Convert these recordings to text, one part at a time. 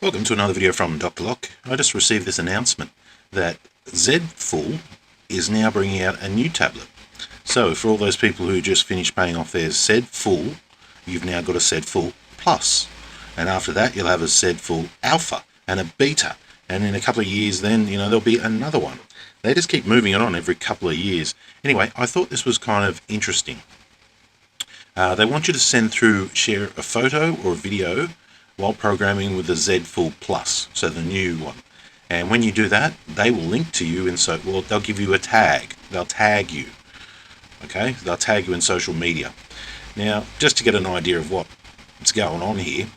Welcome to another video from Dr. Lock. I just received this announcement that Z Full is now bringing out a new tablet. So for all those people who just finished paying off their Z Full, you've now got a Z Full Plus. And after that you'll have a Z Full Alpha and a Beta. And in a couple of years then, there'll be another one. They just keep moving it on every couple of years. Anyway, I thought this was kind of interesting. They want you to share a photo or a video while programming with the Z Full Plus, so the new one. And when you do that, they will link to you they'll give you a tag. They'll tag you. Okay? They'll tag you in social media. Now, just to get an idea of what's going on here,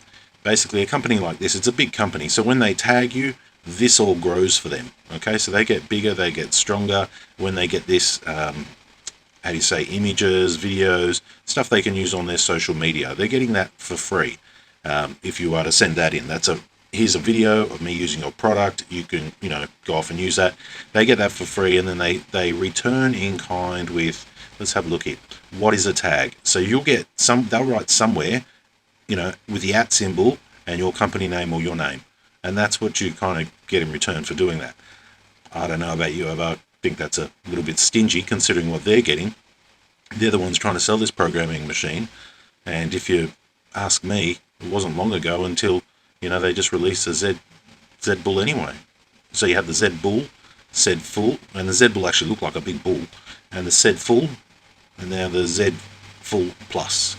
basically a company like this, it's a big company, so when they tag you, this all grows for them. Okay? So they get bigger, they get stronger when they get this images, videos, stuff they can use on their social media. They're getting that for free. If you are to send that in, here's a video of me using your product. You can, go off and use that. They get that for free, and then they return in kind with, let's have a look here. What is a tag? So you'll get they'll write somewhere, with the @ symbol and your company name or your name. And that's what you kind of get in return for doing that. I don't know about you, but I think that's a little bit stingy considering what they're getting. They're the ones trying to sell this programming machine. And if you ask me, it wasn't long ago until, they just released a Z Bull anyway. So you have the Z Bull, Z Full, and the Z Bull actually looked like a big bull, and the Z Full, and now the Z Full Plus.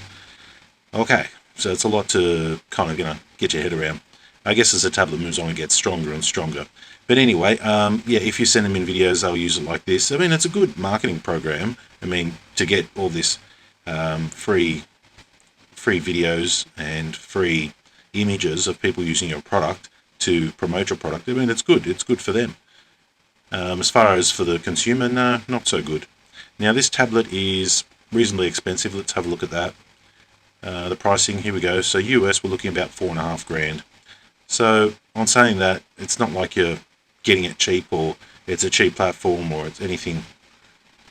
Okay, so it's a lot to kind of, get your head around. I guess as the tablet moves on, it gets stronger and stronger. But anyway, if you send them in videos, they'll use it like this. I mean, it's a good marketing program. I mean, to get all this free videos and free images of people using your product to promote your product. I mean, it's good for them. As far as for the consumer, no, not so good. Now, this tablet is reasonably expensive. Let's have a look at that. The pricing, here we go. So US, we're looking about $4,500. So on saying that, it's not like you're getting it cheap, or it's a cheap platform, or it's anything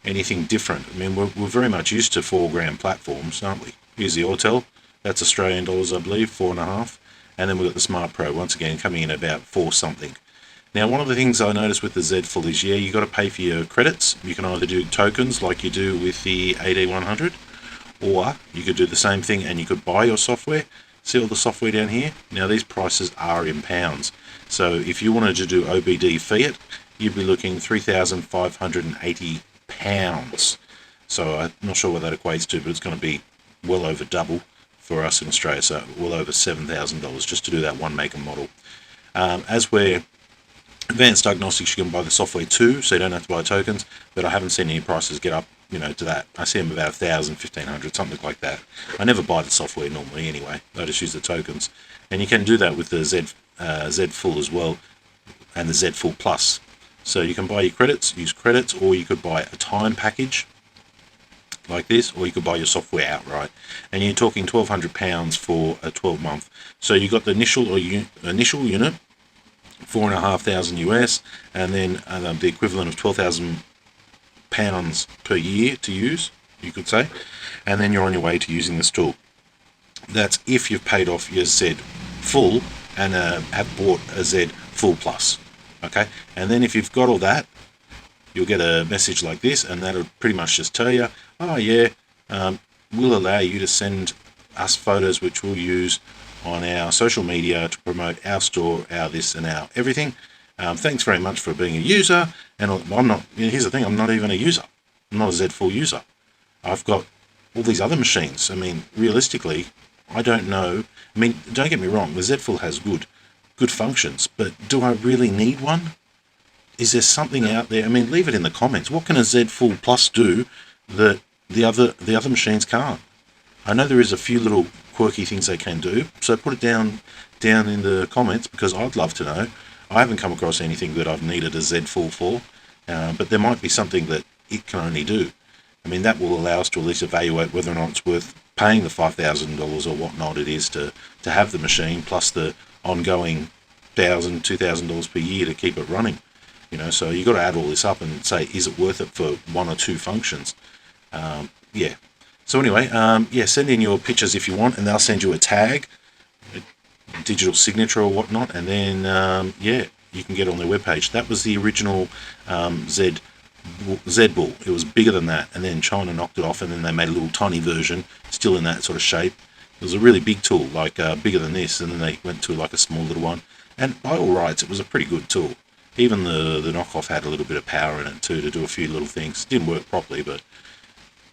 different. I mean, we're very much used to $4,000 platforms, aren't we? Here's the Autel. That's Australian dollars, I believe, 4.5. And then we've got the Smart Pro, once again, coming in about 4 something. Now, one of the things I noticed with the Z Full is, you got to pay for your credits. You can either do tokens like you do with the AD100, or you could do the same thing and you could buy your software. See all the software down here? Now, these prices are in pounds. So if you wanted to do OBD fiat, you'd be looking £3,580. So I'm not sure what that equates to, but it's going to be well over double for us in Australia, so well over $7,000 just to do that one make and model. As we're advanced diagnostics, you can buy the software too, so you don't have to buy tokens, but I haven't seen any prices get up to that. I see them about 1,000, 1,500, something like that. I never buy the software normally anyway. I just use the tokens. And you can do that with the Z Full as well, and the Z Full Plus. So you can buy your credits, use credits, or you could buy a time package like this, or you could buy your software outright. And you're talking £1,200 for a 12-month. So you got the initial unit, $4,500 US, and then the equivalent of £12,000 per year to use, you could say, and then you're on your way to using this tool. That's if you've paid off your Z Full and have bought a Z Full Plus. Okay, and then if you've got all that, you'll get a message like this, and that'll pretty much just tell you, we'll allow you to send us photos which we'll use on our social media to promote our store, our this and our everything. Thanks very much for being a user. And I'm not, here's the thing, I'm not even a user. I'm not a Z Full user. I've got all these other machines. I mean, realistically, I don't know. I mean, don't get me wrong, the Z Full has good functions, but do I really need one? Is there something out there? I mean, leave it in the comments. What can a Z Full Plus do that the other machines can't? I know there is a few little quirky things they can do, so put it down in the comments, because I'd love to know. I haven't come across anything that I've needed a Z Full for, but there might be something that it can only do. I mean, that will allow us to at least evaluate whether or not it's worth paying the $5,000 or whatnot it is to have the machine, plus the ongoing $1,000, $2,000 per year to keep it running. So you've got to add all this up and say, is it worth it for 1 or 2 functions? So anyway, send in your pictures if you want, and they'll send you a tag. digital signature or whatnot, and then yeah, you can get on their webpage. That was the original Z Bull. It was bigger than that, and then China knocked it off, and then they made a little tiny version, still in that sort of shape. It was a really big tool, like bigger than this, and then they went to like a small little one. And by all rights, it was a pretty good tool. Even the knockoff had a little bit of power in it too to do a few little things. Didn't work properly, but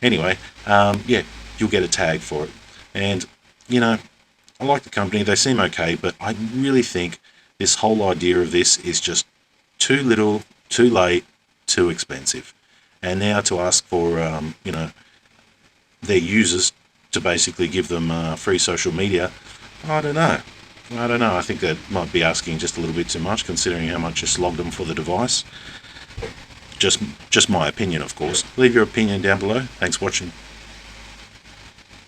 anyway, yeah, you'll get a tag for it. And you know, I like the company. They seem okay, but I really think this whole idea of this is just too little, too late, too expensive. And now to ask for, their users to basically give them free social media, I don't know. I don't know. I think that might be asking just a little bit too much, considering how much you slogged them for the device. Just my opinion, of course. Leave your opinion down below. Thanks for watching.